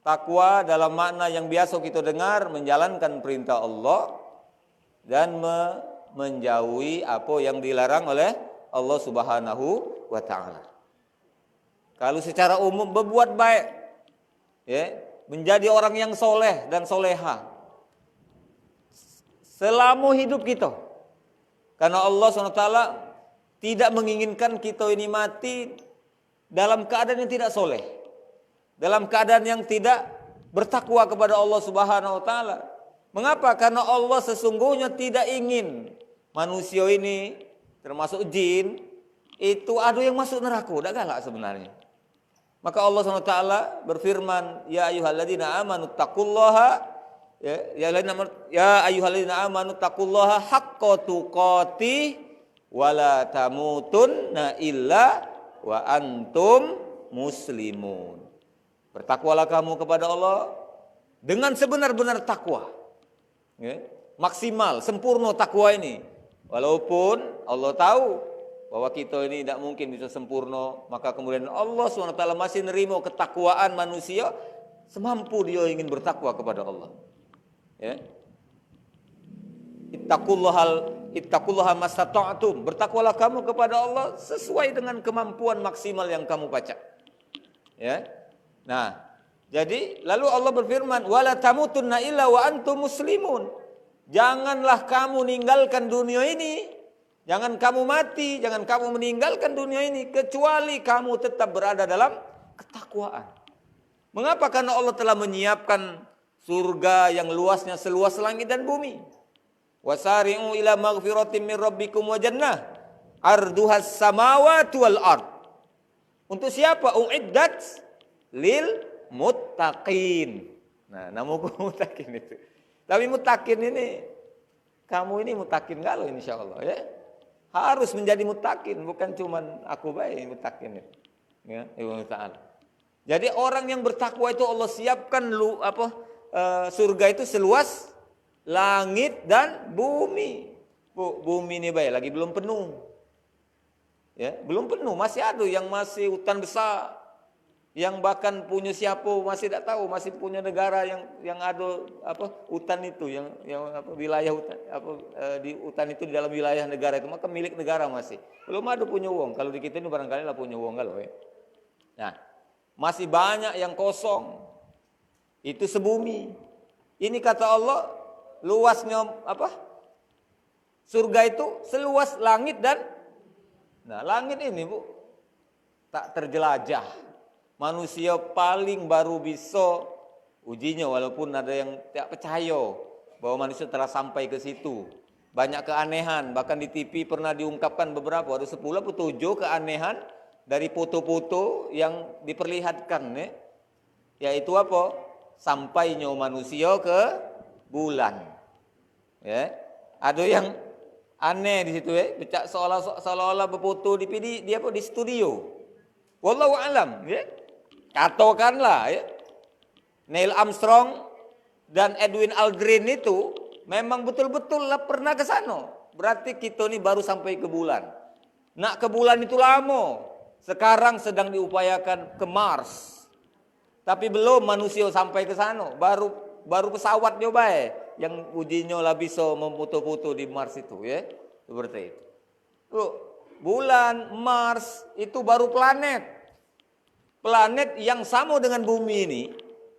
Takwa dalam makna yang biasa kita dengar, menjalankan perintah Allah dan menjauhi apa yang dilarang oleh Allah Subhanahu wa taala. Kalau secara umum berbuat baik, ya, menjadi orang yang soleh dan soleha selama hidup kita. Karena Allah SWT tidak menginginkan kita ini mati dalam keadaan yang tidak soleh, dalam keadaan yang tidak bertakwa kepada Allah Subhanahu wa taala. Mengapa? Karena Allah sesungguhnya tidak ingin manusia ini, termasuk jin, itu ada yang masuk neraka, udah galak sebenarnya. Maka Allah SWT berfirman, ya ayyuhalladzina amanu taqullaha, ya ayyuhalladzina amanu taqullaha haqqa tuqatih wa la tamutunna illa wa antum muslimun. Bertakwalah kamu kepada Allah dengan sebenar-benar takwa, ya, maksimal, sempurna takwa ini. Walaupun Allah tahu bahwa kita ini tidak mungkin bisa sempurna, maka kemudian Allah SWT masih nerima ketakwaan manusia semampu dia ingin bertakwa kepada Allah. Ya. Ittaqullaha mastata'tum. Bertakwalah kamu kepada Allah sesuai dengan kemampuan maksimal yang kamu baca. Ya. Nah, jadi lalu Allah berfirman, wala tamutunna illa wa antum muslimun. Janganlah kamu meninggalkan dunia ini, jangan kamu mati, jangan kamu meninggalkan dunia ini kecuali kamu tetap berada dalam ketakwaan. Mengapa? Karena Allah telah menyiapkan surga yang luasnya seluas langit dan bumi. Wasari'u ila maghfiratin min rabbikum wa jannah arduhas samawati wal ard. Untuk siapa? Uiddat lil muttaqin. Nah, namaku muttaqin itu. Tapi muttaqin ini, kamu ini muttaqin enggak loh insyaallah, ya. Harus menjadi muttaqin, bukan cuman aku baik muttaqin itu. Ya, Allah Ta'ala. Jadi orang yang bertakwa itu Allah siapkan surga itu seluas langit dan bumi. Bumi ini baik lagi belum penuh. Ya, belum penuh, masih ada yang masih hutan besar. Yang bahkan punya siapa masih tidak tahu, masih punya negara yang ada hutan itu, yang wilayah hutan di hutan itu di dalam wilayah negara itu, maka milik negara masih. Belum ada punya uang. Kalau di kita ini barangkali lah punya uang kalau ya. Nah, masih banyak yang kosong. Itu sebumi. Ini kata Allah, luasnya surga itu seluas langit dan langit ini, Bu, tak terjelajah. Manusia paling baru bisa ujinya, walaupun ada yang tidak percaya bahwa manusia telah sampai ke situ. Banyak keanehan, bahkan di TV pernah diungkapkan beberapa, ada 10 atau 7 keanehan dari foto-foto yang diperlihatkan, ya. Yaitu apa? Sampainya manusia ke bulan. Ya. Ada yang aneh di situ, ya. Seolah-olah berfoto di studio. Wallahu alam, ya. Katakanlah, ya, Neil Armstrong dan Edwin Aldrin itu memang betul-betul pernah ke sana. Berarti kita ini baru sampai ke bulan. Nak ke bulan itu lama. Sekarang sedang diupayakan ke Mars. Tapi belum manusia sampai ke sana. Baru pesawat nyoba yang ujinya lah bisa memfoto-foto di Mars itu, ya. Seperti itu. Tuh, bulan, Mars itu baru planet. Planet yang sama dengan bumi ini,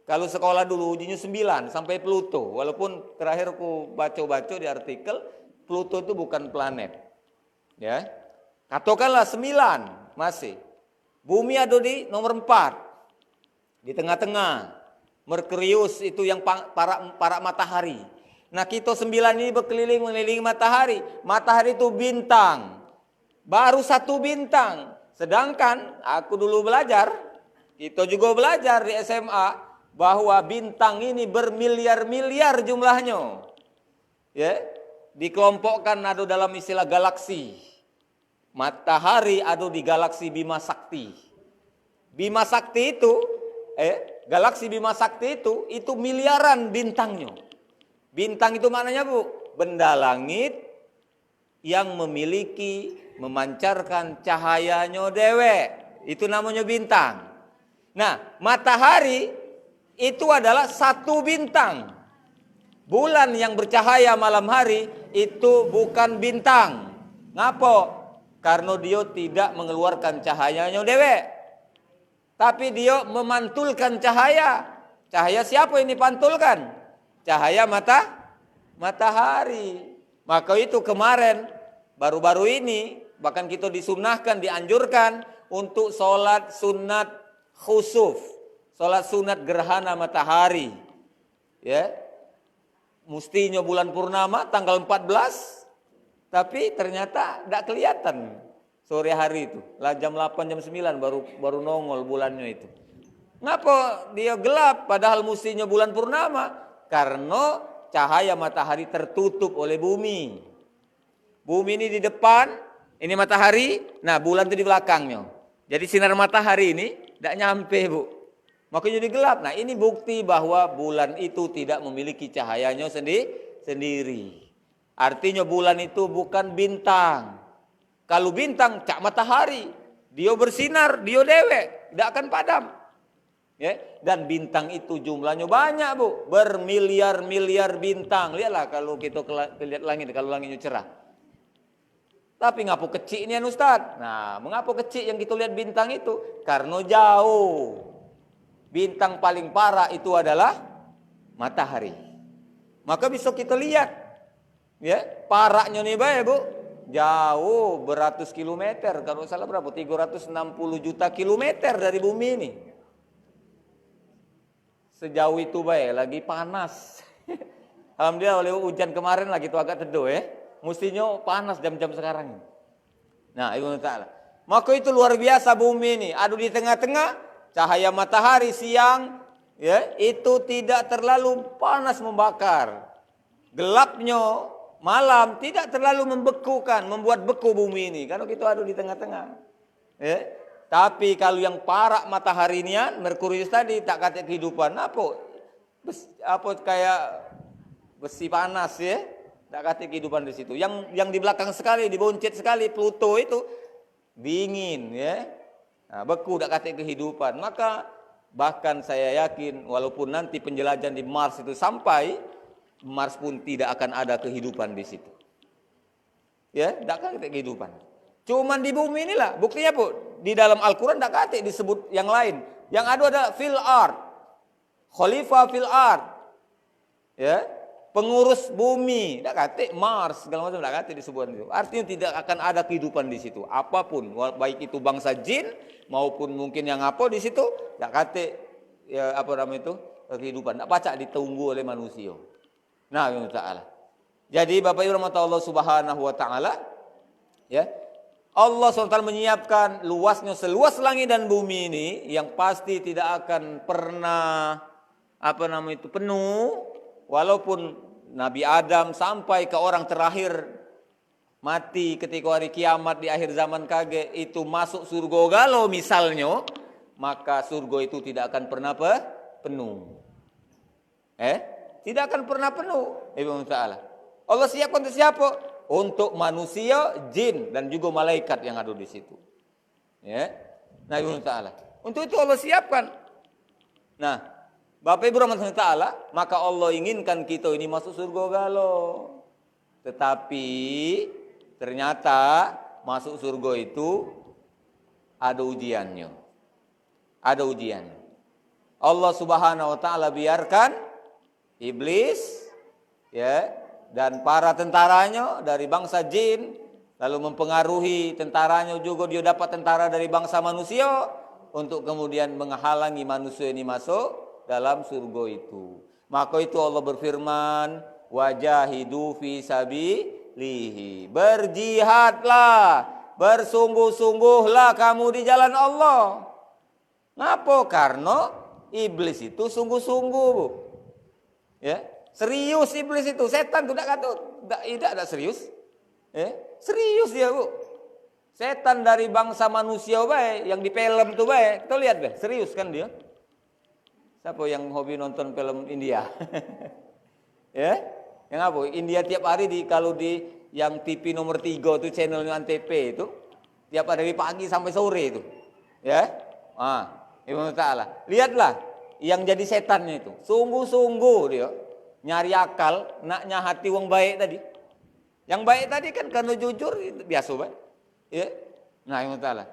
kalau sekolah dulu ujinya 9 sampai Pluto. Walaupun terakhir aku baca-baca di artikel, Pluto itu bukan planet. Ya. Katakanlah 9 masih. Bumi ada di nomor 4. Di tengah-tengah. Merkurius itu yang para matahari. Nah, kita 9 ini mengelilingi matahari. Matahari itu bintang. Baru 1 bintang. Sedangkan aku dulu belajar, kita juga belajar di SMA bahwa bintang ini bermiliar-miliar jumlahnya. Ya, dikelompokkan ada dalam istilah galaksi. Matahari ada di galaksi Bima Sakti. Bima Sakti itu, galaksi Bima Sakti itu miliaran bintangnya. Bintang itu maknanya, Bu, benda langit yang memancarkan cahayanya dewek. Itu namanya bintang. Nah, matahari itu adalah satu bintang. Bulan yang bercahaya malam hari itu bukan bintang. Ngapo? Karena dia tidak mengeluarkan cahayanya dewek. Tapi dia memantulkan cahaya. Cahaya siapa yang dipantulkan? Cahaya matahari. Maka itu kemarin, baru-baru ini, bahkan kita disunnahkan, dianjurkan untuk sholat sunat khusuf. Sholat sunat gerhana matahari. Ya. Mestinya bulan purnama tanggal 14, tapi ternyata tidak kelihatan sore hari itu. Lah jam 8, jam 9 baru nongol bulannya itu. Ngapa dia gelap padahal mestinya bulan purnama? Karena cahaya matahari tertutup oleh bumi. Bumi ini di depan, ini matahari, nah bulan itu di belakangnya. Jadi sinar matahari ini tidak nyampe, Bu. Makanya jadi gelap. Nah ini bukti bahwa bulan itu tidak memiliki cahayanya sendiri. Artinya bulan itu bukan bintang. Kalau bintang cak matahari, dia bersinar, dia dewek, tidak akan padam. Ya, dan bintang itu jumlahnya banyak, Bu, bermiliar-miliar bintang. Lihatlah kalau kita lihat langit, kalau langitnya cerah. Tapi ngapu kecil ini Ustaz? Nah, mengapa kecil yang kita lihat bintang itu? Karena jauh. Bintang paling parah itu adalah matahari. Maka bisa kita lihat, ya, parahnya nih bae, Bu. Jauh beratus kilometer, kalau salah berapa? 360 juta kilometer dari bumi ini. Sejauh itu bae, lagi panas. Alhamdulillah oleh hujan kemarin lagi itu agak teduh ya. Mestinya panas jam-jam sekarang. Nah, Ibu Ta'ala. Maka itu luar biasa bumi ini. Ada di tengah-tengah. Cahaya matahari siang, ya, itu tidak terlalu panas membakar. Gelapnya malam tidak terlalu membekukan, membuat beku bumi ini. Karena itu ada di tengah-tengah. Ya. Tapi kalau yang parah matahari ini, Merkurius tadi tak kata kehidupan. Apa kayak besi panas ya, tak kata kehidupan di situ. Yang di belakang sekali, diboncet sekali Pluto itu dingin ya. Nah, beku tak kata kehidupan. Maka bahkan saya yakin walaupun nanti penjelajahan di Mars itu sampai, Mars pun tidak akan ada kehidupan di situ. Ya, tak kata kehidupan. Cuman di bumi inilah buktinya, Bu. Di dalam Al-Quran tak kata disebut yang lain. Yang ada adalah fil ard, khalifah fil ard, ya, pengurus bumi. Tak kata Mars segala macam, tak kata disebut itu. Artinya tidak akan ada kehidupan di situ. Apapun, baik itu bangsa jin maupun mungkin yang apa di situ, tak kata ya apa namanya itu kehidupan. Tak pacak ditunggu oleh manusia. Nah, ya Ta'ala. Jadi Bapak Ibu rahmat Allah Subhanahu wa taala, ya. Allah SWT menyiapkan luasnya seluas langit dan bumi ini yang pasti tidak akan pernah penuh, walaupun Nabi Adam sampai ke orang terakhir mati ketika hari kiamat di akhir zaman kaget itu masuk surga galau misalnya, maka surga itu tidak akan pernah penuh. Tidak akan pernah penuh. Ibu Ta'ala. Allah siapkan untuk siapa? Untuk manusia, jin dan juga malaikat yang ada di situ. Ya. Nah, Ibu Ta'ala. Untuk itu Allah siapkan. Nah, Bapak Ibu rahmatullahi taala, maka Allah inginkan kita ini masuk surga galau. Tetapi ternyata masuk surga itu ada ujiannya. Ada ujiannya. Allah Subhanahu wa taala biarkan iblis, ya, dan para tentaranya dari bangsa jin lalu mempengaruhi tentaranya juga, dia dapat tentara dari bangsa manusia untuk kemudian menghalangi manusia ini masuk dalam surga itu. Maka itu Allah berfirman, wajahidu fi sabilihi, berjihadlah, bersungguh-sungguhlah kamu di jalan Allah. Ngapa? Karena iblis itu sungguh-sungguh, Bu. Ya, serius iblis itu, setan itu tidak serius. Ya, serius dia, Bu. Setan dari bangsa manusia baik, yang di film itu baik. Kita lihat deh, serius kan dia. Siapa yang hobi nonton film India? Ya, yang apa? India tiap hari kalau di yang TV nomor 3 itu channelnya Antv itu tiap hari pagi sampai sore itu. Ya, Ibu Ta'ala. Lihatlah yang jadi setannya itu. Sungguh-sungguh dia nyari akal, naknya hati wong baik tadi. Yang baik tadi kan karena jujur biasa baik. Ya. Nah, yang taala.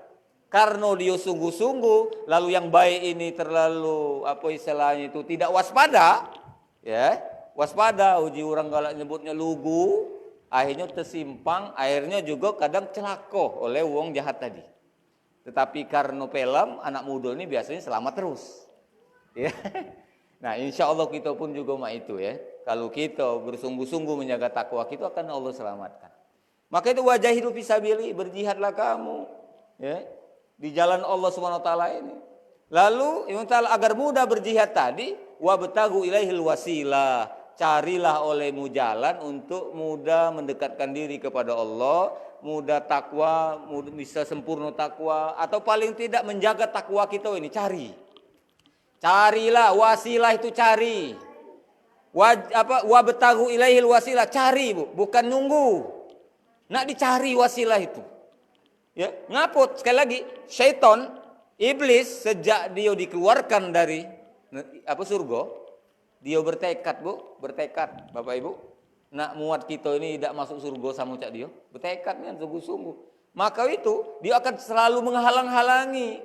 Karena dia sungguh-sungguh, lalu yang baik ini terlalu apa istilahnya itu tidak waspada, ya. Waspada, uji orang galak nyebutnya lugu, akhirnya tersimpang, akhirnya juga kadang celaka oleh wong jahat tadi. Tetapi karena film, anak muda ini biasanya selamat terus. Ya. Nah, insya Allah kita pun juga mak itu ya. Kalau kita bersungguh-sungguh menjaga takwa kita akan Allah selamatkan. Maka itu wajah hidup fisabilillah, berjihadlah kamu, ya, di jalan Allah Subhanahu wa taala ini. Lalu Imam Ta'ala agar mudah berjihad tadi, wabtagu ilaihil wasilah, carilah olehmu jalan untuk mudah mendekatkan diri kepada Allah, mudah takwa, mudah bisa sempurna takwa, atau paling tidak menjaga takwa kita ini, carilah wasilah itu cari. Wabtagu ilaihil wasilah, cari, Bu, bukan nunggu. Nak dicari wasilah itu. Ya, ngaput sekali lagi, syaitan, iblis sejak dia dikeluarkan dari surga, dia bertekad, Bu, bertekad, Bapak Ibu, nak muat kita ini tidak masuk surga sama cak dia, bertekad kan sungguh-sungguh. Maka itu dia akan selalu menghalang-halangi,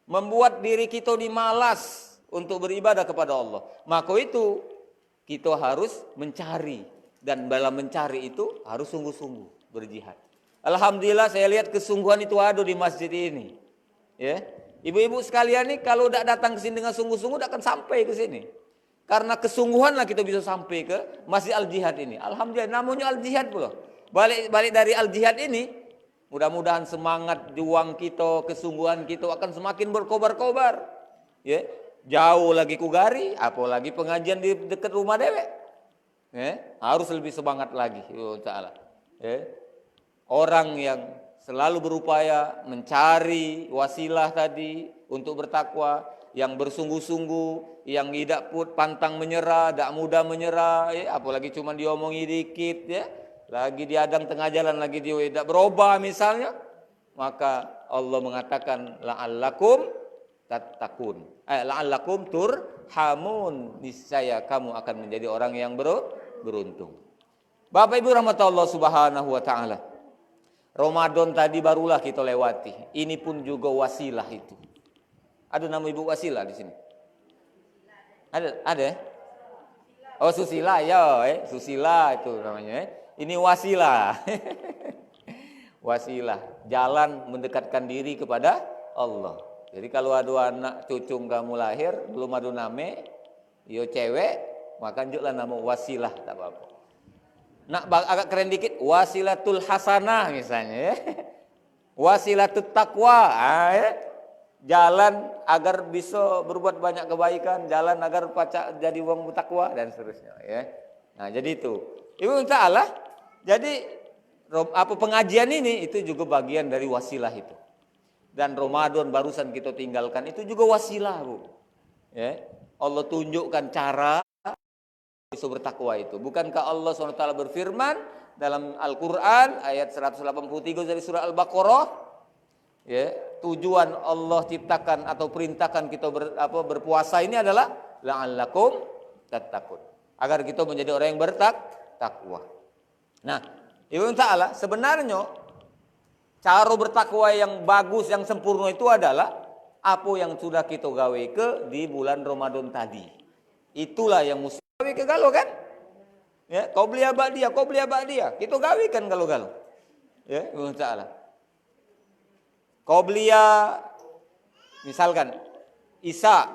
membuat diri kita ini malas untuk beribadah kepada Allah. Maka itu kita harus mencari, dan dalam mencari itu harus sungguh-sungguh berjihad. Alhamdulillah saya lihat kesungguhan itu ada di masjid ini. Ya, ibu-ibu sekalian nih kalau tidak datang ke sini dengan sungguh-sungguh tidak akan sampai ke sini. Karena kesungguhanlah kita bisa sampai ke Masjid Al-Jihad ini. Alhamdulillah namanya Al-Jihad pula. Balik dari Al-Jihad ini, mudah-mudahan semangat juang kita, kesungguhan kita akan semakin berkobar-kobar. Ya, jauh lagi kugari, apalagi pengajian di dekat rumah dewek. Ya, harus lebih semangat lagi, insyaallah. Ya. Orang yang selalu berupaya mencari wasilah tadi untuk bertakwa, yang bersungguh-sungguh, yang tidak pantang menyerah, tidak mudah menyerah, ya, apalagi cuma diomongi dikit, ya, lagi diadang tengah jalan lagi dia tidak berubah misalnya, maka Allah mengatakan la'allakum tattaqun, la'allakum turhamun, niscaya kamu akan menjadi orang yang beruntung. Bapak Ibu rahmatullah subhanahu wa ta'ala, Ramadan tadi barulah kita lewati. Ini pun juga wasilah itu. Ada nama ibu wasilah di sini? Ada? Oh, Susila ya, Susila itu namanya. Ini wasilah. Wasilah, jalan mendekatkan diri kepada Allah. Jadi kalau ada anak cucu kamu lahir belum ada nama, yo cewek, maka junjuklah nama wasilah, tak apa-apa. Nak agak keren dikit, wasilatul hasanah misalnya, ya. Wasilatul taqwa, ya. Jalan agar bisa berbuat banyak kebaikan, jalan agar pacak jadi wong bertakwa dan seterusnya, ya. Nah, jadi itu. Ibu Ta'ala, jadi pengajian ini itu juga bagian dari wasilah itu. Dan Ramadan barusan kita tinggalkan itu juga wasilah, Bu. Ya. Allah tunjukkan cara bisa bertakwa itu. Bukankah Allah SWT berfirman dalam Al-Quran ayat 183 dari surah Al-Baqarah, ya, tujuan Allah ciptakan atau perintahkan kita berpuasa ini adalah la'allakum tattaqun, agar kita menjadi orang yang bertakwa. Nah, Ibu Ta'ala, sebenarnya cara bertakwa yang bagus, yang sempurna itu adalah apa yang sudah kita gawe ke di bulan Ramadan tadi. Itulah yang mesti gawe ke galau kan? Ya, kau beli dia, kita gawe kan galau-galau. Ya, Ibu Ta'ala. Kau beli misalkan Isa,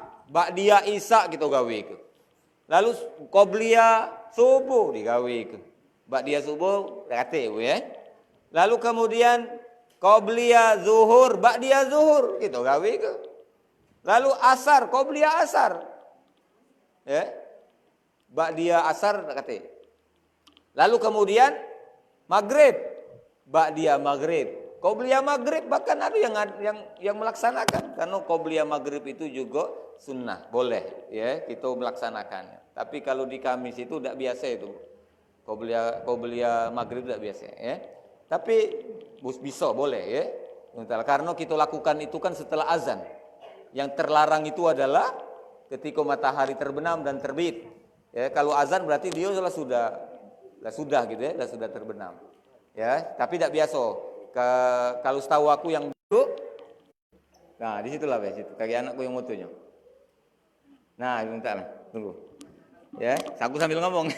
dia Isa kita gawe ke. Lalu kau beli subuh digawe ke. Dia subuh kata ya. Lalu kemudian kau beli zuhur, dia zuhur kita gawe ke. Lalu asar, kau beli asar. Ya. Dia asar kata. Lalu kemudian maghrib, dia maghrib. Kau beli maghrib, bahkan ada yang melaksanakan, karena kau beli maghrib itu juga sunnah, boleh ya kita melaksanakannya. Tapi kalau di Kamis itu tidak biasa itu. Kau beli maghrib tidak biasa ya. Tapi bisa boleh ya. Karena kita lakukan itu kan setelah azan. Yang terlarang itu adalah ketika matahari terbenam dan terbit. Ya, kalau azan berarti dia sudah gitu ya, sudah terbenam. Ya, tapi tidak biasa. Kalau setahu aku yang dulu, nah di situlah situ. Kaki anakku yang motonya. Nah, Ibu Ta'ala, tunggu. Ya, aku sambil ngomong.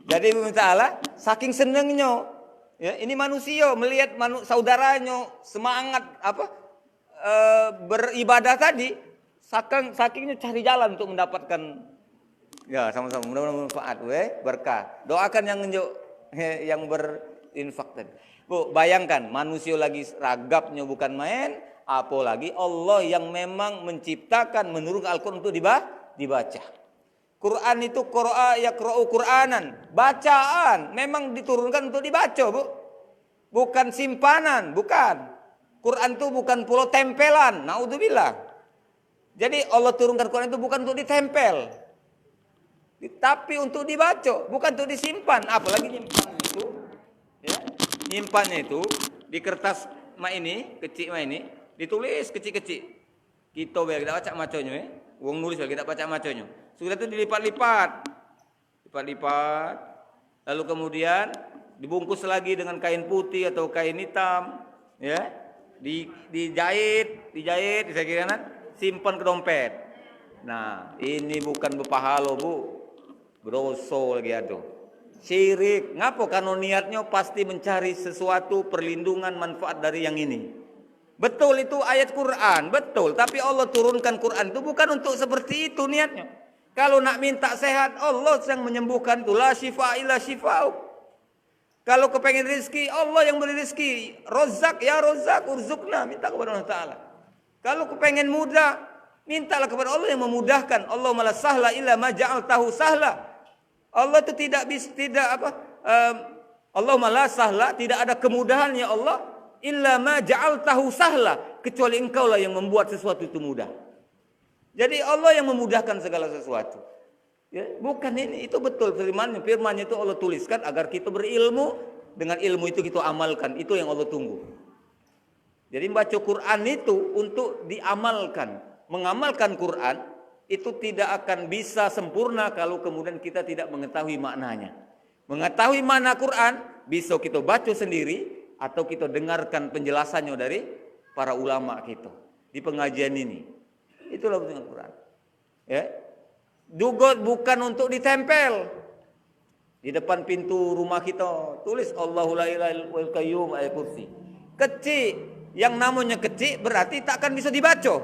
Jadi Ibu Ta'ala saking senengnya, ya, ini manusia melihat saudaranya semangat beribadah tadi, sakingnya cari jalan untuk mendapatkan, ya sama-sama mudah-mudahan manfaat, berkah. Doakan yang berinfak tadi. Bu, bayangkan manusia lagi ragapnya bukan main, apalagi Allah yang memang menciptakan menurunkan Al-Quran untuk dibaca. Quran itu yaqra'u Qur'anan, bacaan memang diturunkan untuk dibaca, Bu. Bukan simpanan, bukan. Quran itu bukan pulau tempelan, naudzubillah. Jadi Allah turunkan Quran itu bukan untuk ditempel, tapi untuk dibaca, bukan untuk disimpan. Apalagi nyimpannya itu, ya, nyimpannya itu di kertas kecil ini, ditulis kecil-kecil. Kita biar kita baca maconya, wong nulis biar kita baca maconya. Sudah itu dilipat-lipat, lalu kemudian dibungkus lagi dengan kain putih atau kain hitam, ya, dijahit, saya kira simpan ke dompet. Nah, ini bukan berpahala, Bu, berdosa lagi ada. Syirik, ngapa? Karena niatnya pasti mencari sesuatu perlindungan manfaat dari yang ini. Betul itu ayat Quran, betul. Tapi Allah turunkan Quran itu bukan untuk seperti itu niatnya. Kalau nak minta sehat, Allah yang menyembuhkan itu. La syifa illa syifa'u. Kalau kepengen rezeki, Allah yang beri rezeki. Rozak, ya rozak, urzukna. Minta kepada Allah Ta'ala. Kalau kepengen mudah, mintalah kepada Allah yang memudahkan. Allah malah sahla illa ma ja'altahu sahla. Allah itu Allah malah sahla, tidak ada kemudahan ya Allah. Illa ma ja'altahu sahla. Kecuali engkau lah yang membuat sesuatu itu mudah. Jadi Allah yang memudahkan segala sesuatu. Ya, bukan ini, itu betul firman-Nya itu Allah tuliskan agar kita berilmu, dengan ilmu itu kita amalkan. Itu yang Allah tunggu. Jadi membaca Quran itu untuk diamalkan. Mengamalkan Quran itu tidak akan bisa sempurna kalau kemudian kita tidak mengetahui maknanya. Mengetahui makna Quran bisa kita baca sendiri atau kita dengarkan penjelasannya dari para ulama kita di pengajian ini. Itulah bentuk Al-Quran. Ya. Juga bukan untuk ditempel di depan pintu rumah kita. Tulis Allahu la ilaha illal qayyum ayat kursi. Kecil, yang namanya kecil berarti tak akan bisa dibaca.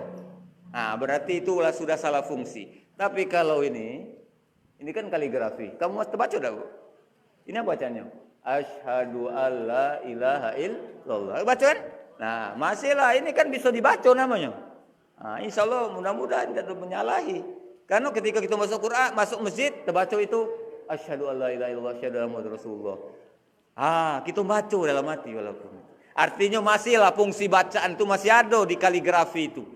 Nah, berarti itulah sudah salah fungsi. Tapi kalau ini kan kaligrafi. Kamu harus terbaca dah, Bu. Ini apa bacanya? Asyhadu alla ilaha illallah. Baca kan? Nah, masihlah ini kan bisa dibaca namanya. Nah, insya Allah mudah-mudahan tidak menyalahi. Karena ketika kita masuk Quran, masuk masjid, terbaca itu asyhadu alla ilaha illallah asyhadu anna muhammadar rasulullah. Kita baca dalam hati walaupun. Artinya masihlah fungsi bacaan itu masih ada di kaligrafi itu.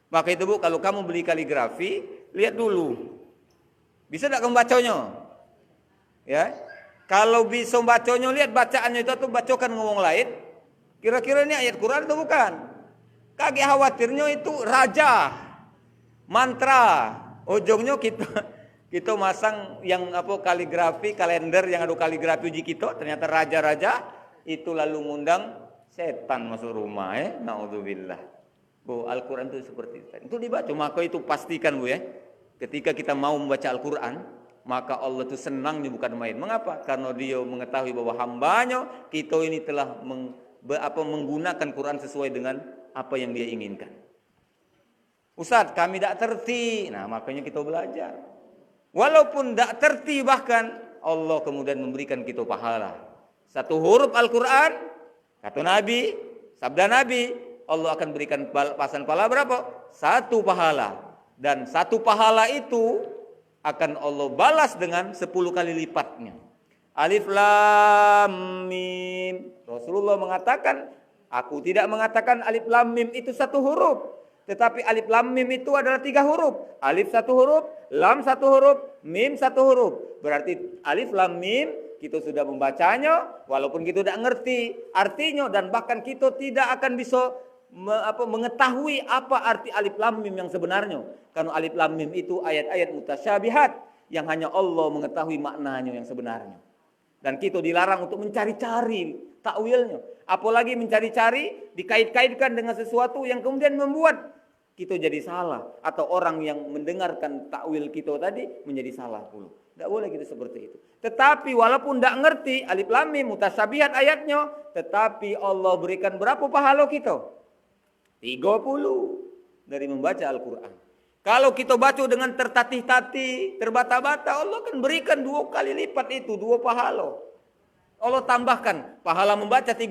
Maka itu, Bu, kalau kamu beli kaligrafi, lihat dulu. Bisa tidak kamu bacanya? Ya. Kalau bisa bacanya, lihat bacaannya itu atau bacakan ngomong lain. Kira-kira ini ayat Quran atau bukan? Kagak khawatirnya itu raja, mantra, ujungnya kita masang yang kaligrafi, kalender yang ada kaligrafi uji kita, ternyata raja-raja itu lalu ngundang setan masuk rumah, naudzubillah. Bu, Al-Quran itu seperti itu. Itu dibaca, maka itu pastikan, Bu, ya. Ketika kita mau membaca Al-Quran, maka Allah itu senangnya bukan main. Mengapa? Karena Dia mengetahui bahwa hambanya kita ini telah menggunakan Quran sesuai dengan apa yang Dia inginkan. Ustaz, kami tidak terti. Nah, makanya kita belajar. Walaupun tidak terti, bahkan Allah kemudian memberikan kita pahala. Satu huruf Al-Quran, kata Nabi, sabda Nabi, Allah akan berikan balasan pahala berapa? 1 pahala. Dan 1 pahala itu akan Allah balas dengan 10 kali lipatnya. Alif Lam Mim. Rasulullah mengatakan, aku tidak mengatakan alif lam mim itu 1 huruf. Tetapi alif lam mim itu adalah 3 huruf. Alif 1 huruf, lam 1 huruf, mim 1 huruf. Berarti alif lam mim kita sudah membacanya walaupun kita tidak ngerti artinya, dan bahkan kita tidak akan bisa mengetahui apa arti alif lam mim yang sebenarnya. Karena alif lam mim itu ayat-ayat mutasyabihat yang hanya Allah mengetahui maknanya yang sebenarnya. Dan kita dilarang untuk mencari-cari takwilnya. Apalagi mencari-cari dikait-kaitkan dengan sesuatu yang kemudian membuat kita jadi salah. Atau orang yang mendengarkan takwil kita tadi menjadi salah pula. Tidak boleh kita seperti itu. Tetapi walaupun tidak ngerti alif lam mim mutasyabihat ayatnya, tetapi Allah berikan berapa pahala kita? 30 dari membaca Al-Quran. Kalau kita baca dengan tertatih-tatih, terbata-bata, Allah akan berikan 2 kali lipat itu, 2 pahala. Allah tambahkan pahala membaca 30,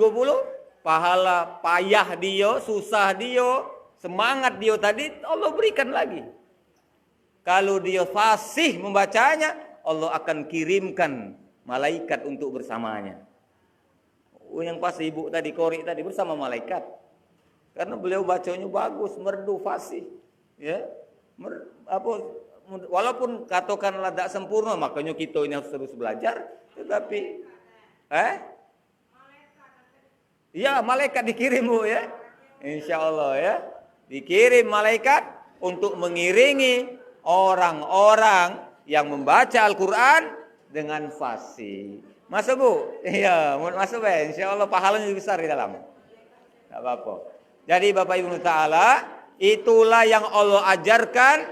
pahala payah dia, susah dia, semangat dia tadi, Allah berikan lagi. Kalau dia fasih membacanya, Allah akan kirimkan malaikat untuk bersamanya. Yang pas ibu tadi, Kori tadi bersama malaikat. Karena beliau bacanya bagus, merdu, fasih. Ya. Walaupun katakanlah tidak sempurna, makanya kita ini harus terus belajar. Tetapi, ya malaikat dikirim Bu ya. Insya Allah ya. Dikirim malaikat untuk mengiringi orang-orang yang membaca Al-Quran dengan fasih. Masuk Bu? Iya, masuk ya. Insya Allah pahalanya lebih besar di dalam. Tidak apa-apa. Jadi Bapak Ibu Ta'ala, itulah yang Allah ajarkan.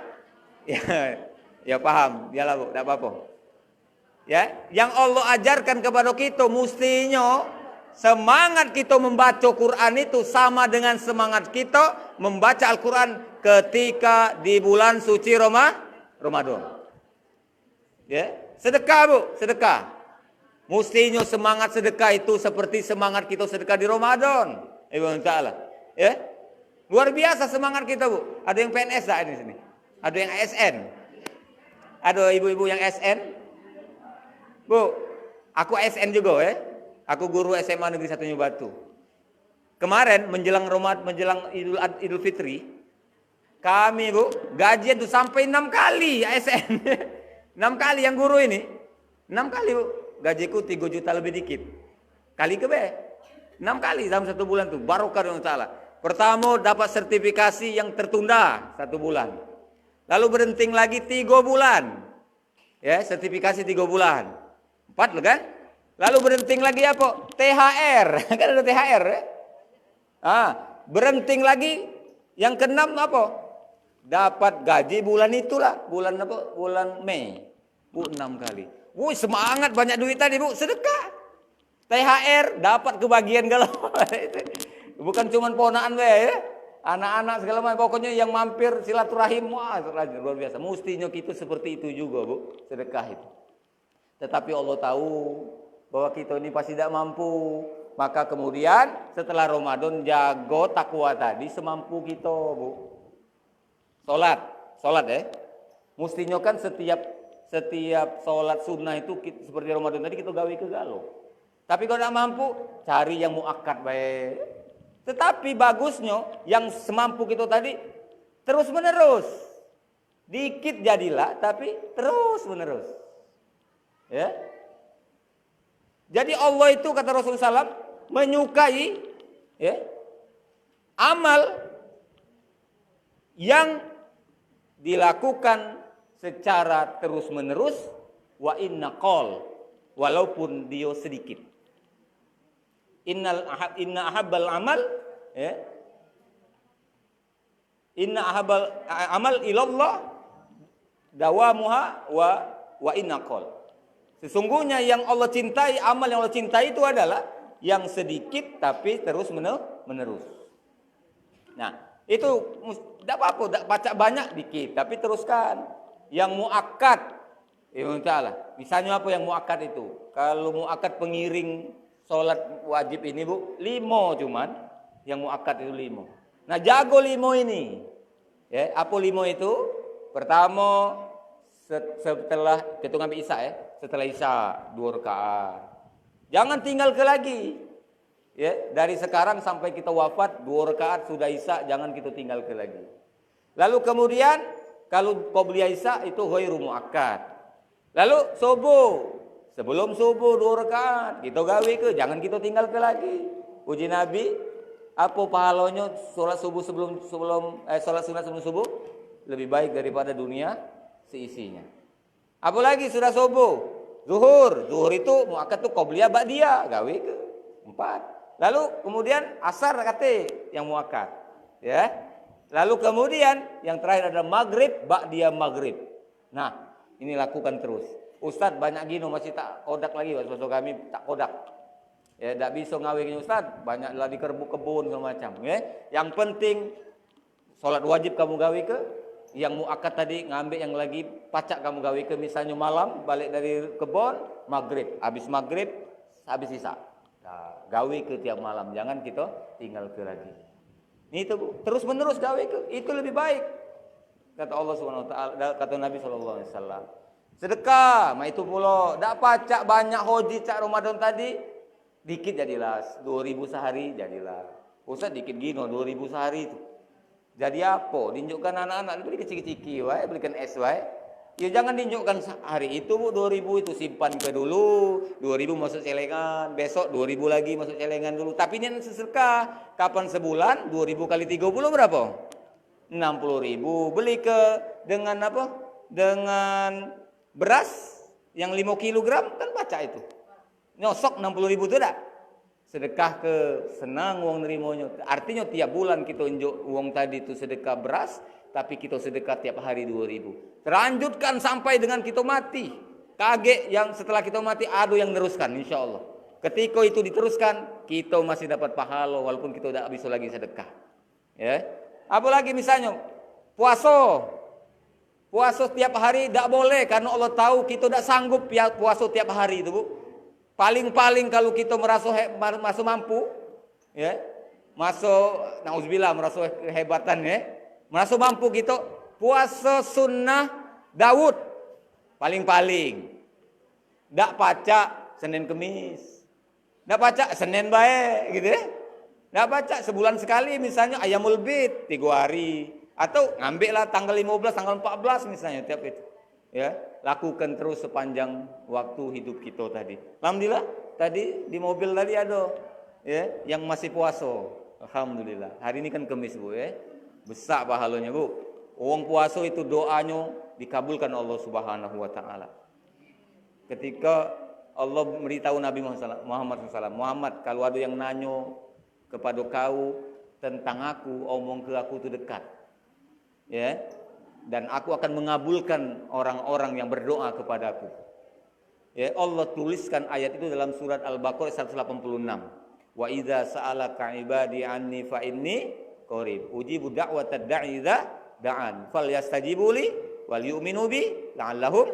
Ya paham, dialah Bu, tidak apa-apa. Ya, yang Allah ajarkan kepada kita mestinya semangat kita membaca Quran itu sama dengan semangat kita membaca Al-Quran ketika di bulan suci Ramadan. Ya, sedekah Bu, sedekah. Mestinya semangat sedekah itu seperti semangat kita sedekah di Ramadan. Ibu Ta'ala. Ya, luar biasa semangat kita Bu. Ada yang PNS tak di sini? Ada yang ASN? Ada ibu-ibu yang ASN? Bu, aku ASN juga ya. Aku guru SMA Negeri 1 Batu. Kemarin menjelang Ramadan, menjelang Idul Fitri, kami Bu gajian tuh sampai 6 kali ASN. 6 kali yang guru ini. 6 kali Bu. Gajiku 3 juta lebih dikit. Kali ke 6 kali dalam 1 bulan tuh. Barokah dengan Allah. Pertama dapat sertifikasi yang tertunda 1 bulan. Lalu berhenting lagi 3 bulan. Ya, sertifikasi 3 bulan. 4 loh kan? Lalu berhenting lagi apa? THR. Kan ada THR ya? Berhenting lagi yang ke-6 apa? Dapat gaji bulan itulah. Bulan apa? Bulan Mei. Bu 6 kali. Wuh, semangat banyak duit tadi Bu, sedekah. THR dapat kebagian galau. Bukan cuma ponakan ya. Anak-anak segala macam, pokoknya yang mampir silaturahim, wah luar biasa. Mestinya kita seperti itu juga Bu, sedekah itu. Tetapi Allah tahu bahwa kita ini pasti tidak mampu. Maka kemudian setelah Ramadan jago takwa tadi semampu kita Bu. Salat ya. Mestinya kan setiap salat sunnah itu seperti Ramadan tadi kita gawe ke galau. Tapi kalau tidak mampu, cari yang muakkad baik. Tetapi bagusnya yang semampu kita tadi terus menerus. Dikit jadilah tapi terus menerus. Ya. Jadi Allah itu kata Rasulullah SAW menyukai ya, amal yang dilakukan secara terus menerus wa inna qol walaupun dia sedikit. Inna ahabbal amal ya. Inna ahabbal amal ilallah dawamuha wa inna qol. Sesungguhnya yang Allah cintai, amal yang Allah cintai itu adalah yang sedikit tapi terus menerus. Nah, itu tidak apa-apa, tidak baca banyak dikit tapi teruskan. Yang muakkad, misalnya apa yang muakkad itu? Kalau muakkad pengiring sholat wajib ini Bu, 5 cuman yang muakkad itu 5. Nah jago 5 ini. Ya, apa 5 itu? Pertama setelah kita ngambil isya ya, setelah isya 2 rakaat. Jangan tinggal ke lagi. Ya, dari sekarang sampai kita wafat 2 rakaat sudah isya, jangan kita tinggal ke lagi. Lalu kemudian kalau qobliyah isya itu ghairu muakkad. Lalu subuh, sebelum subuh 2 rakaat kita gawe ke, jangan kita tinggal ke lagi. Puji Nabi, Apa pahalanya sholat subuh sholat sunat sebelum subuh? Lebih baik daripada dunia seisinya. Apalagi sudah subuh, zuhur itu muakkad tuh qobliyah ba'diyah, gawe ke 4. Lalu kemudian asar kate yang muakkad, ya. Lalu kemudian yang terakhir adalah maghrib ba'diyah maghrib. Nah, ini lakukan terus. Ustadz banyak gino masih tak kodak lagi, waktu kami tak kodak. Ya, tak bisa ngawin Ustadz, banyaklah di kebun segala macam. Ya. Yang penting sholat wajib kamu gawe ke, yang muakkad tadi ngambil yang lagi pacak kamu gawe ke, misalnya malam balik dari kebun, maghrib, habis isya. Nah, gawe ke tiap malam, jangan kita tinggal ke lagi. Itu terus menerus gawe ke, itu lebih baik. Kata Allah Subhanahu wa taala, kata Nabi sallallahu alaihi wasallam. Sedekah, itu pula dak pacak banyak hoji cak Ramadan tadi. Dikit jadilah 2.000 sehari jadilah. Ustaz dikit gino 2.000 sehari itu. Jadi apa? Dinjukkan anak-anak beli kecil-kecil wae, belikan es wae. Ya jangan dinjukkan hari itu Bu 2.000 itu simpan ke dulu, 2.000 masuk celengan, besok 2.000 lagi masuk celengan dulu. Tapi ini sedekah. Kapan sebulan? 2.000 kali 30 berapa? 60.000. Beli ke dengan apa? Dengan beras yang 5 kg kan pacak itu. Nyosok 60.000 itu dah. Sedekah ke senang uang nerimanya. Artinya tiap bulan kita unjuk uang tadi itu sedekah beras, tapi kita sedekah tiap hari 2.000. Terlanjutkan sampai dengan kita mati. Kaget yang setelah kita mati ada yang neruskan insya Allah. Ketika itu diteruskan, kita masih dapat pahala walaupun kita tidak bisa lagi sedekah. Ya. Apalagi misalnya puasa. Puasa tiap hari tidak boleh karena Allah tahu kita tidak sanggup puasa tiap hari itu, Bu. Paling-paling kalau kita merasa mampu, ya, nauzubillah merasa kehebatan, ya, merasa mampu kita puasa sunnah Daud, paling-paling, dak pacak Senin Kemis, dak pacak Senin baik, gitu ya, dak pacak sebulan sekali misalnya Ayamul Bid 3 hari, atau ngambillah tanggal 15, tanggal 14 misalnya tiap itu. Ya, lakukan terus sepanjang waktu hidup kita tadi. Alhamdulillah, tadi di mobil tadi ada ya yang masih puasa. Alhamdulillah. Hari ini kan Kamis, Bu, ya. Besar pahalanya, Bu. Orang puasa itu doanya dikabulkan Allah Subhanahu wa taala. Ketika Allah memberitahu Nabi Muhammad SAW, Muhammad, kalau ada yang nanyo kepada kau tentang aku, omong ke aku itu dekat. Ya. Dan aku akan mengabulkan orang-orang yang berdoa kepadaku. Ya, Allah tuliskan ayat itu dalam surat Al-Baqarah 186. Wa idza sa'alaka ibadi anni fa inni qarib. Ujibu da'watad da'i idza da'an. Falyastajibu li wal yu'minu bi la'allahum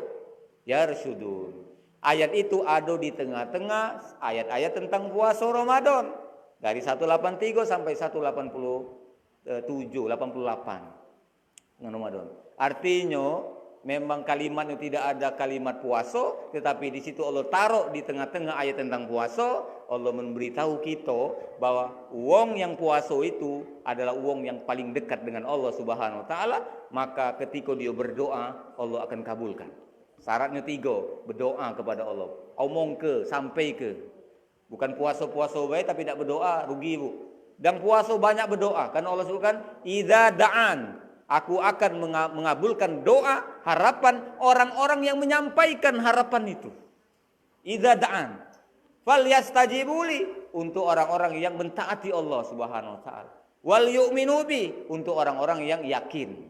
yarshudun. Ayat itu ada di tengah-tengah ayat-ayat tentang puasa Ramadan dari 183 sampai 187, 88. Ramadan. Artinya memang kalimatnya tidak ada kalimat puasa, tetapi di situ Allah taruh di tengah-tengah ayat tentang puasa, Allah memberitahu kita bahwa uang yang puasa itu adalah uang yang paling dekat dengan Allah Subhanahu wa taala, maka ketika dia berdoa, Allah akan kabulkan. Syaratnya 3, berdoa kepada Allah. Omong ke, sampai ke. Bukan puasa-puasa baik tapi tidak berdoa, rugi, Bu. Dan puasa banyak berdoa, karena Allah sebutkan idza da'an, aku akan mengabulkan doa, harapan orang-orang yang menyampaikan harapan itu. Idza da'an falyastajibuli, untuk orang-orang yang mentaati Allah Subhanahu wa taala. Wal yu'minu bi, untuk orang-orang yang yakin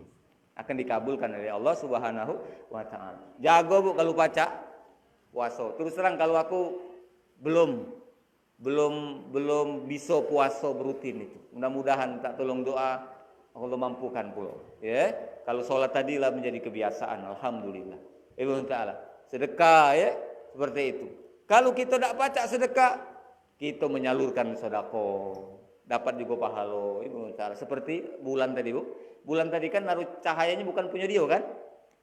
akan dikabulkan oleh Allah Subhanahu wa taala. Jago, Bu, kalau baca puasa. Terus terang kalau aku belum bisa puasa berutin itu. Mudah-mudahan tak tolong doa Allah mampukan pula. Ya, kalau sholat tadi lah menjadi kebiasaan. Alhamdulillah. Ibu Ta'ala. Sedekah, ya, seperti itu. Kalau kita tidak baca sedekah, kita menyalurkan sedekah, dapat juga pahala. Ibu Ta'ala. Seperti bulan tadi, Bu. Bulan tadi kan naruh cahayanya bukan punya dia, kan?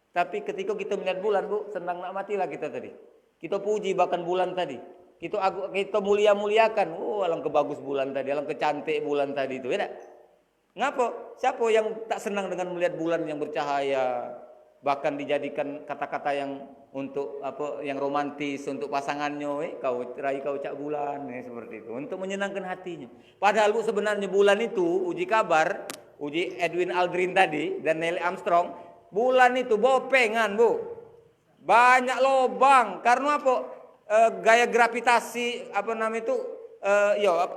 Tapi ketika kita melihat bulan, Bu, senang nak matilah kita tadi. Kita puji bahkan bulan tadi. Kita mulia-muliakan. Oh, alang kebagus bulan tadi, alang kecantik bulan tadi itu, ya tak? Ngapa? Siapa yang tak senang dengan melihat bulan yang bercahaya? bahkan dijadikan kata-kata yang untuk yang romantis untuk pasangannya, kau cak bulan, seperti itu, untuk menyenangkan hatinya. Padahal Bu, sebenarnya bulan itu uji kabar, uji Edwin Aldrin tadi dan Neil Armstrong, bulan itu bopengan Bu, banyak lobang karena gaya gravitasi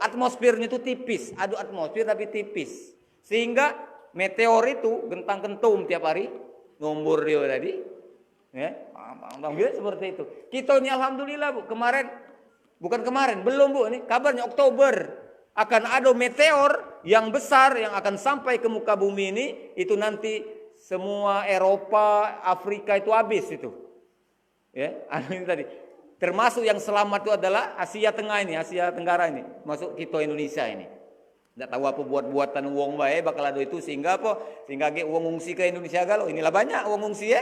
atmosfernya itu tipis, ada atmosfer tapi tipis, sehingga meteor itu gentang kentum tiap hari nombor dia tadi, ya, seperti itu. Kita ini alhamdulillah Bu, belum Bu, ini kabarnya Oktober akan ada meteor yang besar yang akan sampai ke muka bumi ini, itu nanti semua Eropa, Afrika itu habis itu. Ya, ini tadi. Termasuk yang selamat itu adalah Asia Tengah ini, Asia Tenggara ini, masuk kita Indonesia ini. Tidak tahu apa buat-buatan uang baik bakal ada itu sehingga uang ngungsi ke Indonesia galau. Inilah banyak uang ngungsi ya.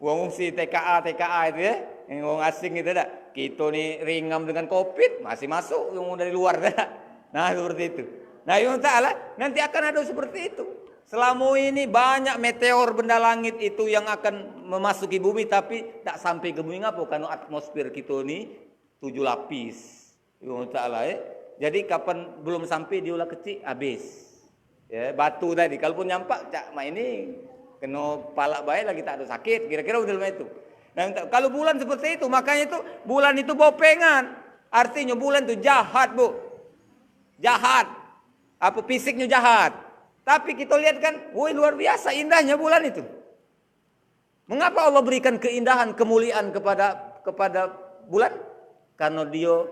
Uang ngungsi TKA itu ya, yang uang asing itu dah. Kita nih ringam dengan Covid masih masuk yang dari luar dah. Nah, seperti itu. Nah, ya Allah, nanti akan ada seperti itu. Selama ini banyak meteor benda langit itu yang akan memasuki bumi tapi tak sampai ke bumi ngapa? Karena atmosfer kita ini 7 lapis. Ya Allah ya. Jadi kapan belum sampai diolah kecil habis. Ya, batu tadi kalaupun nyampak cak ini kena palak baik lagi tak ada sakit, kira-kira udah itu. Nah, kalau bulan seperti itu, makanya itu bulan itu bopengan. Artinya bulan itu jahat, Bu. Jahat. Fisiknya jahat. Tapi kita lihat kan, woi luar biasa indahnya bulan itu. Mengapa Allah berikan keindahan, kemuliaan kepada bulan? Karena dia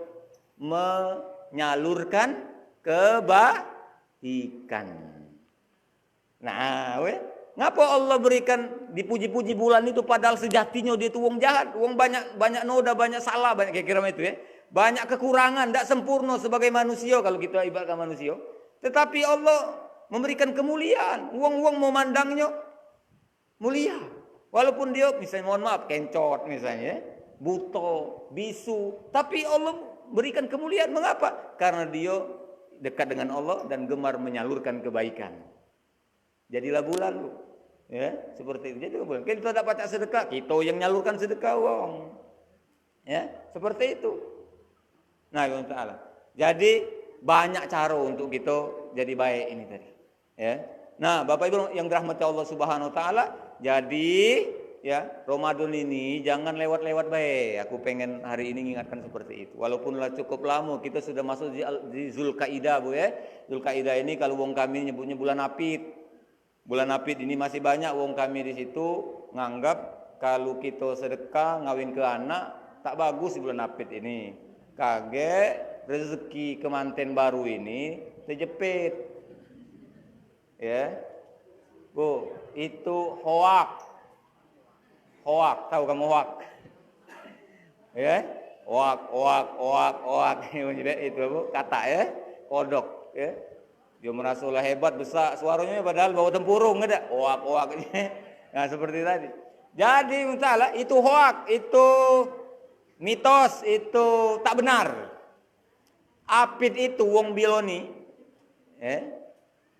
menyalurkan kebaikan. Nah, ngapa Allah berikan dipuji-puji bulan itu padahal sejatinya dia itu wong jahat, wong banyak noda, banyak salah, banyak kira-kira itu ya. Banyak kekurangan, tidak sempurna sebagai manusia kalau kita ibaratkan manusia. Tetapi Allah memberikan kemuliaan, wong memandangnya mulia. Walaupun dia misalnya mohon maaf kencot misalnya, buta, bisu, tapi Allah berikan kemuliaan. Mengapa? Karena dia dekat dengan Allah dan gemar menyalurkan kebaikan. Jadilah bulan, Bu. Ya, seperti itu. Jadi bulan. Kita tidak baca sedekah, kita yang nyalurkan sedekah wong. Ya, seperti itu. Nah, ya Allah. Jadi banyak cara untuk kita jadi baik ini tadi. Ya. Nah, Bapak Ibu yang dirahmati Allah Subhanahu wa taala, jadi ya, Ramadan ini jangan lewat-lewat baik. Aku pengen hari ini mengingatkan seperti itu. Walaupun cukup lama kita sudah masuk di Zulkaidah, Bu ya. Zulkaidah ini kalau wong kami nyebutnya bulan apit. Bulan apit ini masih banyak wong kami di situ nganggap kalau kita sedekah ngawin ke anak tak bagus di bulan apit ini. Kaget rezeki kemanten baru ini terjepit. Ya. Bu, itu hoak. Hoak, tahu kamu hoak? Ya, hoak. Itu Bu, kata ya, kodok ya. Dia merasa hebat, besar suaranya padahal bawa tempurung ada. Hoak. Nah, seperti tadi. Jadi entahlah itu hoak, itu mitos, itu tak benar. Apit itu wong biloni. Ya.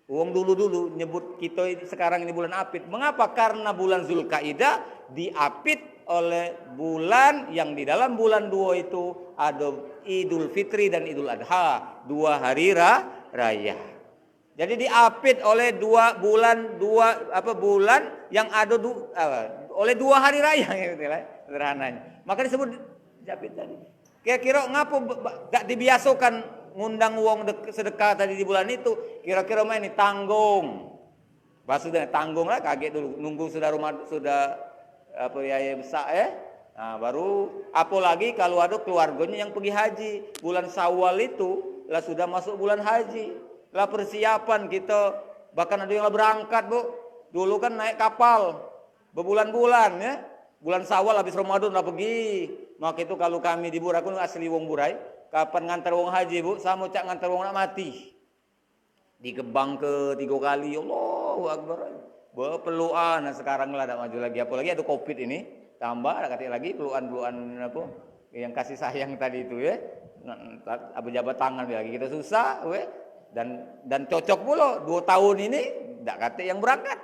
Wong dulu nyebut kita sekarang ini bulan apit. Mengapa? Karena bulan Zulkaidah diapit oleh bulan yang di dalam bulan 2 itu ada Idul Fitri dan Idul Adha, 2 hari raya. Jadi diapit oleh bulan yang ada oleh 2 hari raya gitu lah sederhananya. Maka disebut diapit tadi. Kira-kira ngapa gak dibiasakan ngundang uang sedekah tadi di bulan itu, kira-kira ini tanggung. Maksudnya tanggung lah, kaget dulu nunggu sudah besar ya. Nah, baru apalagi kalau ada keluarganya yang pergi haji. Bulan Syawal itu lah sudah masuk bulan haji. Lah persiapan kita, bahkan ada yang berangkat, Bu. Dulu kan naik kapal berbulan-bulan ya. Bulan Syawal habis Ramadan lah pergi. Maka itu kalau kami di Burai, aku asli wong Burai, kapan ngantar wong haji, Bu, sama cak ngantar wong nak mati. Digebang ke 3 kali, Allahu Akbar. Berpeluan, nah sekarang lah tak maju lagi. Apalagi ada Covid ini, tambah ada kata lagi peluan yang kasih sayang tadi itu ya. Berjabat tangan lagi kita susah, we. Dan cocok pula 2 tahun ini tak kata yang berangkat.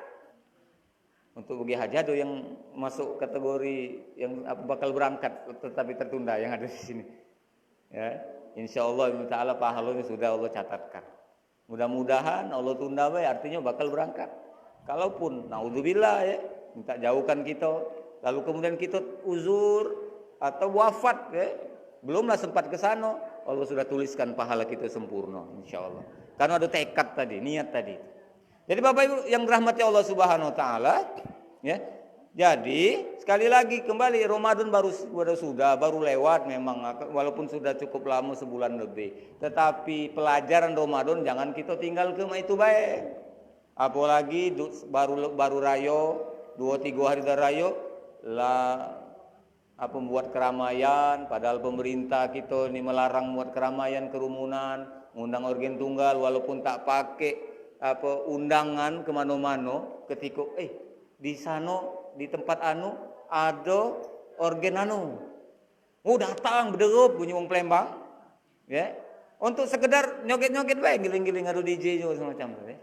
Untuk pergi haji ada yang masuk kategori yang bakal berangkat tetapi tertunda yang ada di sini. Ya, insyaallah taala pahalanya sudah Allah catatkan. Mudah-mudahan Allah tunda bae artinya bakal berangkat. Kalaupun naudzubillah ya, minta jauhkan kita, lalu kemudian kita uzur atau wafat ya, belumlah sempat ke sana, Allah sudah tuliskan pahala kita sempurna insyaallah. Karena ada tekad tadi, niat tadi. Jadi Bapak Ibu yang dirahmati Allah Subhanahu wa taala, ya. Jadi sekali lagi kembali Ramadan baru lewat memang walaupun sudah cukup lama sebulan lebih. Tetapi pelajaran Ramadan jangan kita tinggal ke itu baik. Apalagi baru rayo 2-3 hari dah rayo lah membuat keramaian padahal pemerintah kita ini melarang membuat keramaian kerumunan, undang organ tunggal walaupun tak pakai undangan kemana-mana ketika di sana di tempat ada organ datang berderup bunyi wong Palembang ya untuk sekedar nyoget-nyoget bae giling-giling adu DJ juga semacam itu ya.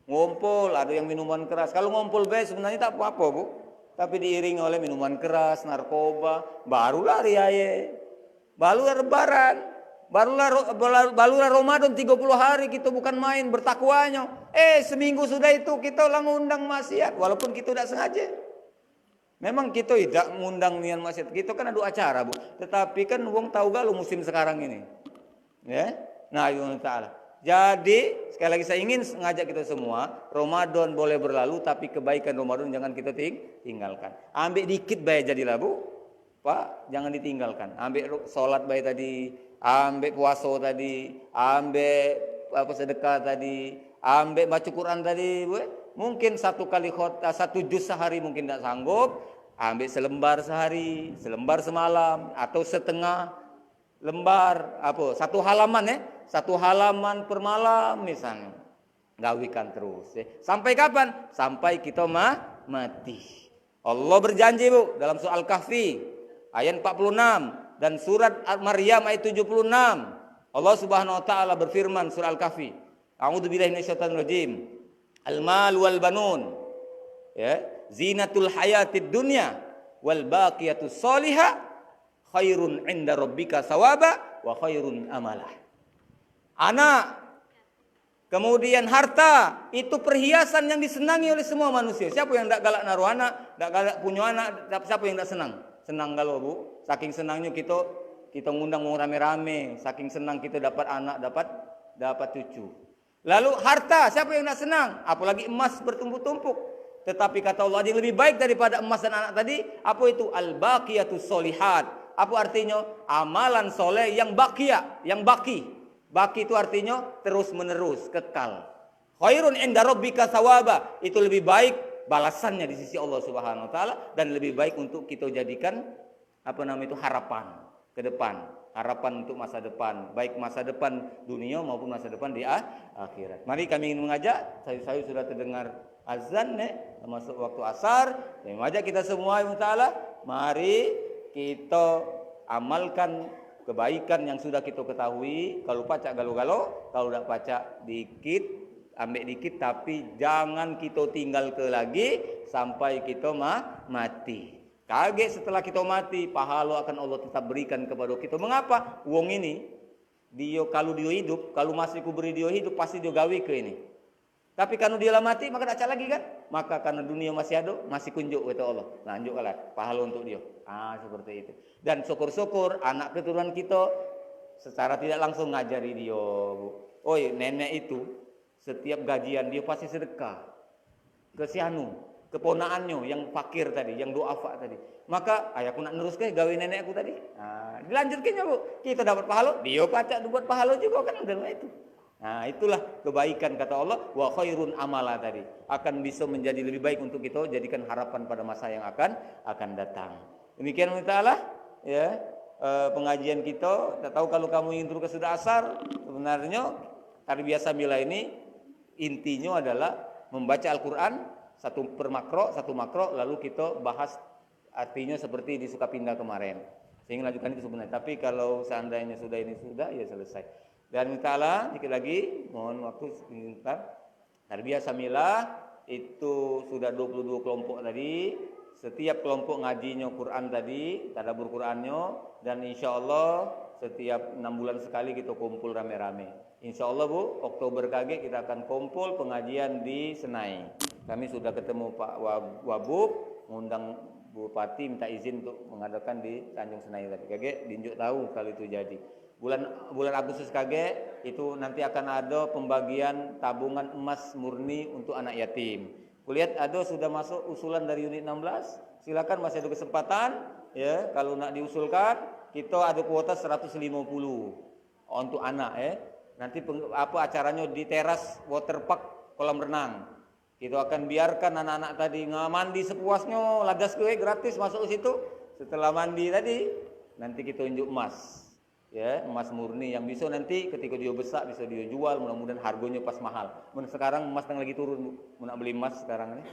Ngumpul ada yang minuman keras kalau ngumpul bae sebenarnya tak apa-apa Bu tapi diiringi oleh minuman keras narkoba barulah riaye barulah lebaran barulah Ramadan 30 hari kita bukan main bertakwanya. Seminggu sudah itu kita lah ngundang maksiat walaupun kita tidak sengaja. Memang kita tidak ngundang niat maksiat. Kita kan ada acara, Bu. Tetapi kan wong tahu galau musim sekarang ini. Ya. Nah, Allah taala. Jadi, sekali lagi saya ingin mengajak kita semua, Ramadan boleh berlalu tapi kebaikan Ramadan jangan kita tinggalkan. Ambil dikit baik jadilah, Bu. Pak, jangan ditinggalkan. Ambil salat baik tadi, ambil puasa tadi, ambil sedekah tadi, ambil baca Quran tadi, Bu. Mungkin satu juz sehari mungkin tidak sanggup, ambil selembar sehari, selembar semalam, atau setengah lembar, satu halaman satu halaman per malam misalnya. Gawikan terus. Sampai kapan? Sampai kita mati. Allah berjanji Bu dalam surah Al-Kahfi ayat 46 dan surat Maryam ayat 76. Allah Subhanahu wa taala berfirman surah Al-Kahfi. A'udzubillahi minasyaitonir rajim. Al-mal wal banun ya zinatul hayatid dunya wal baqiyatus sholihah khairun 'inda rabbika thawaba wa khairun amalah. Anak kemudian harta itu perhiasan yang disenangi oleh semua manusia. Siapa yang tidak galak naruh anak, tidak galak punya anak, siapa yang tidak senang? Senang galau Bu. Saking senangnya kita ngundang mau rame-rame, saking senang kita dapat anak, dapat cucu. Lalu harta, siapa yang tidak senang? Apalagi emas bertumpuk-tumpuk. Tetapi kata Allah yang lebih baik daripada emas dan anak tadi, apa itu? Al-baqiyatus solihat. Apa artinya? Amalan soleh yang baqiyah, yang baki. Baki itu artinya terus menerus, kekal. Khairun inda rabbika thawaba. Itu lebih baik balasannya di sisi Allah Subhanahu wa taala dan lebih baik untuk kita jadikan harapan ke depan. Harapan untuk masa depan, baik masa depan dunia maupun masa depan di akhirat. Mari kami ingin mengajak, saya sudah terdengar azan masuk waktu asar. Kami mengajak kita semua taala, mari kita amalkan kebaikan yang sudah kita ketahui. Kalau pacak galau-galau, kalau tidak pacak dikit, ambil dikit, tapi jangan kita tinggal ke lagi sampai kita mati. Kaget setelah kita mati, pahala akan Allah tetap berikan kepada kita. Mengapa? Wong ini, kalau dia hidup, kalau masih kuberi dia hidup, pasti dia gawi ke ini. Tapi kalau dia lah mati, maka tak lagi kan? Maka karena dunia masih ada, masih kunjuk kata Allah. Lanjutkanlah pahala untuk dia. Seperti itu. Dan syukur-syukur anak keturunan kita secara tidak langsung ngajari dia, Bu. Nenek itu setiap gajian dia pasti sedekah ke si keponaannya yang fakir tadi, yang duafa tadi. Maka ayahku nak nerus ke gawe nenek aku tadi. Dilanjutkannya Bu. Kita dapat pahala, dia pacak buat pahala juga kan udah itu. Itulah kebaikan kata Allah wa khairun amala tadi. Akan bisa menjadi lebih baik untuk kita jadikan harapan pada masa yang akan datang. Demikian Allah ya. Pengajian kita, tak tahu kalau kamu ingin turun ke sudah asar, sebenarnya hari biasa mila ini intinya adalah membaca Al-Qur'an satu makro, lalu kita bahas artinya seperti di Sukapindah kemarin. Sehingga lanjutkan itu sebenarnya. Tapi kalau seandainya sudah ya selesai. Dan mintalah dikit lagi, mohon waktu sebentar. Tarbiyah Samilah itu sudah 22 kelompok tadi. Setiap kelompok ngajinya Quran tadi, tadabbur Qurannya, dan insya Allah setiap 6 bulan sekali kita kumpul rame-rame. Insya Allah Bu, Oktober KG kita akan kumpul pengajian di Senai. Kami sudah ketemu Pak Wabub, mengundang Bupati minta izin untuk mengadakan di Tanjung Senai tadi. KG dinjuk tahu kalau itu jadi. Bulan Agustus KG itu nanti akan ada pembagian tabungan emas murni untuk anak yatim. Kulihat ada sudah masuk usulan dari unit 16. Silakan, masih ada kesempatan ya. Kalau nak diusulkan, kita ada kuota 150 untuk anak ya. Nanti acaranya di teras waterpark kolam renang. Kita akan biarkan anak-anak tadi mandi sepuasnya, lagas kue gratis masuk ke situ. Setelah mandi tadi, nanti kita unjuk emas. Ya, emas murni yang bisa nanti ketika dia besar bisa dia jual, mudah-mudahan harganya pas mahal. Sekarang emas lagi turun Bu. Mau nak beli emas sekarang ini.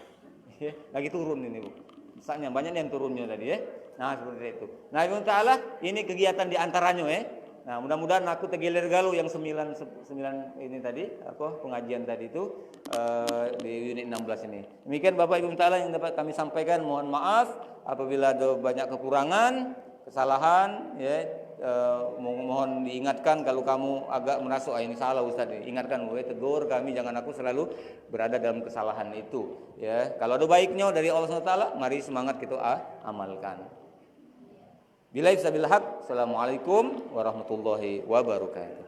Ya, lagi turun ini Bu. Besarnya banyak yang turunnya tadi ya. Nah, seperti itu. Nah, Ibu Ta'ala, ini kegiatan di antaranya ya. Nah, mudah-mudahan aku tegilir galau yang 9 ini tadi, pengajian tadi itu di unit 16 ini. Demikian Bapak Ibu Ta'ala yang dapat kami sampaikan. Mohon maaf apabila ada banyak kekurangan, kesalahan ya. Mohon diingatkan kalau kamu agak merasa ini salah Ustaz, ingatkan gue, tegur kami, jangan aku selalu berada dalam kesalahan itu ya. Kalau ada baiknya dari Allah SWT, mari semangat kita amalkan. Billahi sabil haq. Assalamualaikum warahmatullahi wabarakatuh.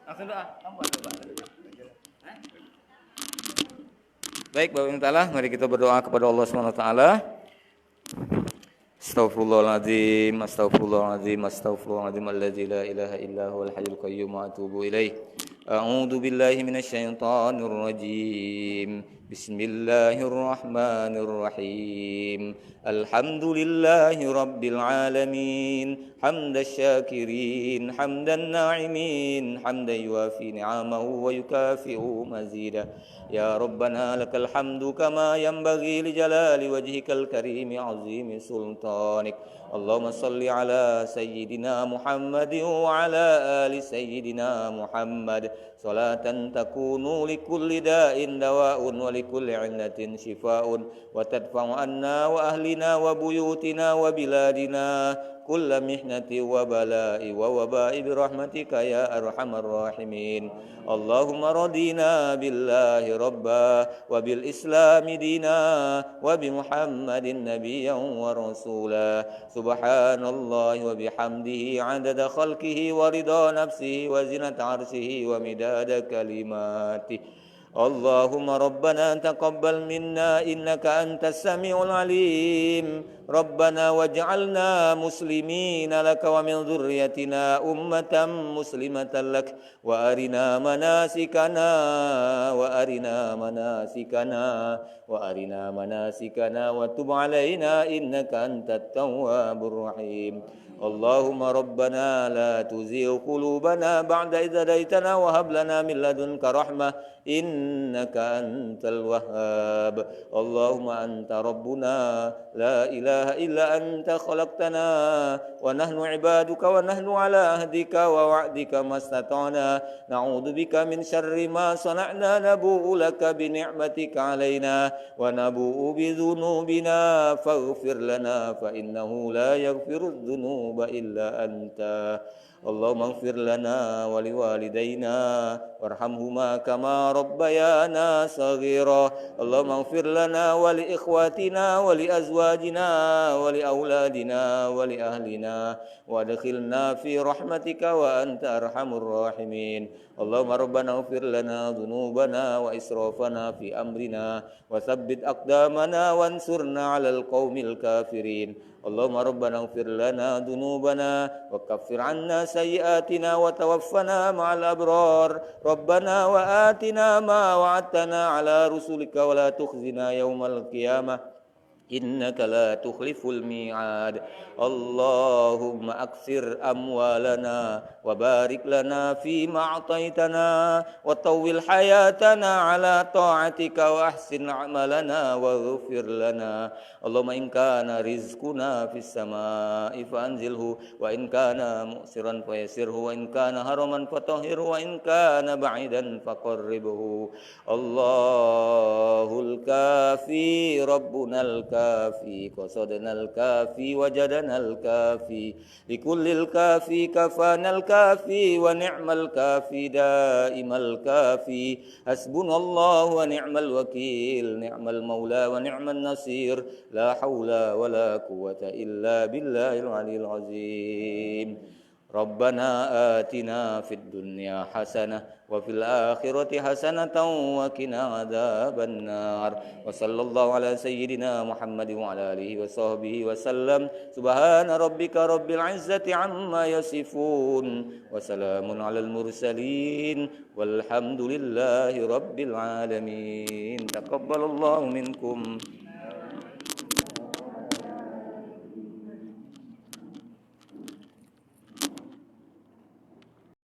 Langsung doa. Baik Bapak Ibu Ta'ala, mari kita berdoa kepada Allah SWT. Astaghfirullahaladzim, astaghfirullahaladzim, astaghfirullahaladzim, alladzi la ilaha illa huwal hayyul qayyum wa atubu ilaih. A'udzu billahi minasyaitonir rajim. Bismillahirrahmanirrahim. Alhamdulillahi rabbil alamin. Hamdasy syakirin, hamdan na'imin, hamdan yuafi ni'amahu wa yukafi'u mazida. Ya Rabbana lakal hamdu kama yanbaghi li jalali wajhikal karimi azimi sultanik. Allahumma salli ala sayyidina Muhammadin wa ala ali sayyidina Muhammad. Salatan takunu likulli da'in dawa'un wa likulli 'illatin shifa'un wa tadfa'u anna wa ahlina wa buyutina wa biladina kulla mihnati wa bala'i wa waba'i birahmatika ya arhamar rahimin. Allahumma radina billahi rabba wa bil islami dina wa bi Muhammadin nabiyyan wa rasula. Subhanallahi wa bihamdihi 'adada khalqihi wa rida nafsihi wa zinata 'arsyihi wa midada kalimatihi. Allahumma rabbana taqabbal minna innaka antas samiul alim. Rabbana waj'alna muslimina laka wa min dhurriyyatina ummatan muslimatan lak wa arina manasikana wa tub alaina innaka antat tawwabur rahim. Allahumma rabbana la tuzigh qulubana ba'da idh hadaitana wa hab lana min ladunka rahmah innaka antal wahhab. Allahumma anta rabbuna la ilaha illa anta khalaqtana wa nahnu ibaduka wa nahnu ala ahdika wa wa'dika mastata'na na'udzu bika min syarri ma sana'na nabu'u laka bi ni'matika alaina wa nabu'u bi dhunubina faghfir lana fa innahu la yaghfiru dhunuba illa anta. Allahumma ighfir lana wa liwalidayna warhamhuma kama rabbayana saghira. Allahumma ighfir lana wa li ikhwatina wa li azwajina wa li auladina wa li ahlina wa adkhilna fi rahmatika wa anta arhamur rahimin. Allahumma rabbana ighfir lana dhunubana wa israfana fi amrina wa tsabbit aqdamana wansurna 'alal qaumil kafirin. Allahumma rabbana ighfir lana dhunubana wa kaffir 'anna sayyi'atina wa tawaffana ma'al abrar. Rabbana wa atina ma wa'adtana 'ala rusulika wa la tukhzina yawmal qiyamah innaka la tukhliful mi'ad. Allahumma aksir amwalana وبارك لنا فيما أعطيتنا وطول حياتنا على طاعتك وأحسن عملنا واغفر لنا اللهم إن كان رزقنا في السماء فأنزله وإن كان مؤسرا فيسره وإن كان هرما فطهره وإن كان بعيدا فقربه الله الكافي ربنا الكافي قصدنا الكافي وجدنا الكافي لكل الكافي كفانا الكافي ونعم الكافي دائم الكافي حسبنا الله ونعم الوكيل نعم المولى ونعم النصير لا حول ولا قوة إلا بالله العلي العظيم ربنا آتنا في الدنيا حسنة وفي الآخرة حسنة وقنا عذاب النار وصلى الله على سيدنا محمد وعلى آله وصحبه وسلم سبحان ربك رب العزة عما يصفون وسلام على المرسلين والحمد لله رب العالمين تقبل الله منكم